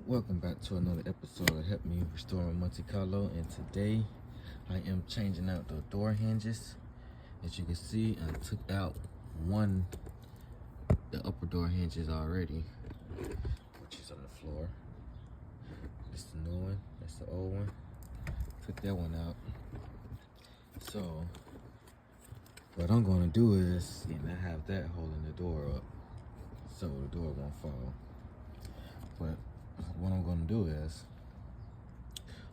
Welcome back to another episode of Help Me Restore Monte Carlo, and today I am changing out the door hinges. As you can see, I took out the upper door hinges already, which is on the floor. This is the new one, that's the old one. Took that one out. So what I'm going to do is, I have that holding the door up so the door won't fall. But what I'm going to do is,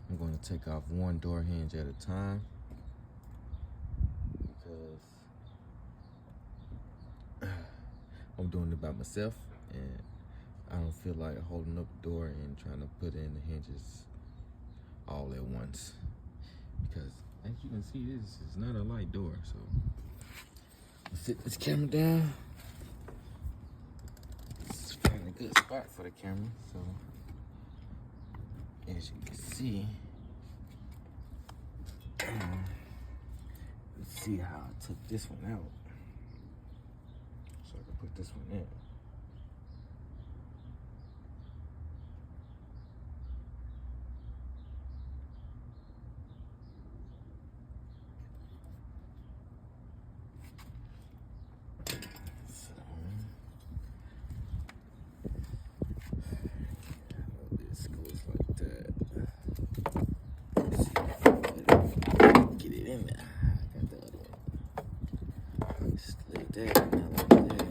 I'm going to take off one door hinge at a time because I'm doing it by myself and I don't feel like holding up the door and trying to put in the hinges all at once. Because as you can see, this is not a light door. So I'll sit this camera down. It's find a good spot for the camera. So as you can see, let's see how I took this one out. So I can put this one in. This goes like that. Let's see if I can get it in there. I got the other one. Just like that. Like that.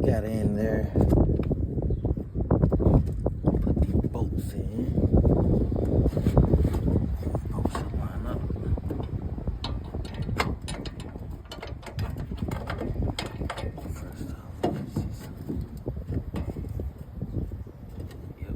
Got in there. Put these bolts in. Bolts should line up. First off, let's see something. Yep.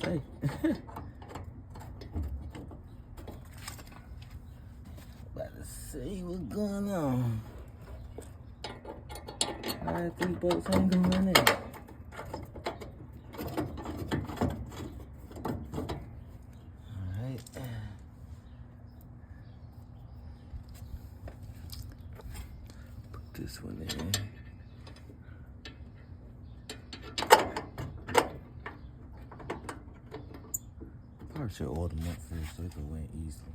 Say. About to see what's going on. I think bolts ain't going in. Alright. Put this one in. I should order them up first so it can win easily.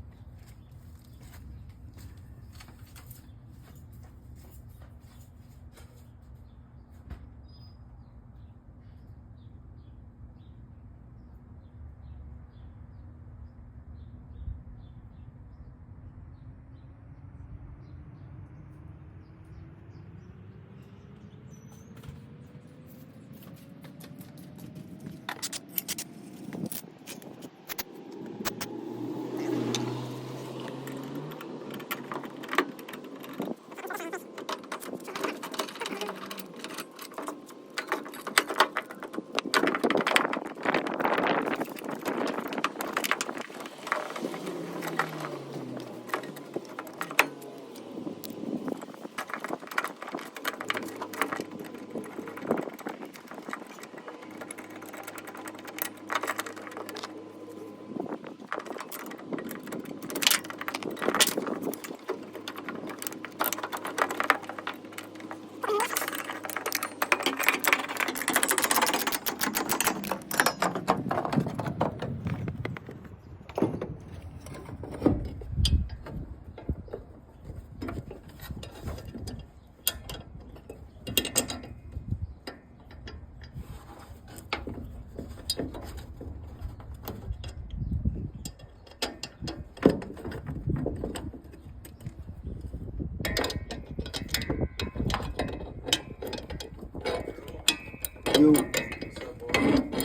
you.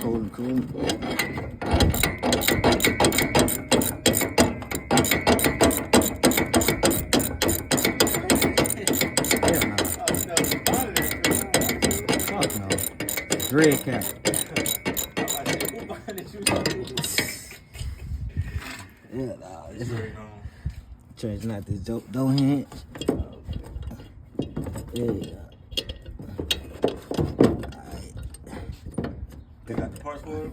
Cool. Fuck no. Dread cap. Yeah, nah. Changing out this door hinge. Yeah. They got the parts for it?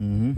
Mm-hmm.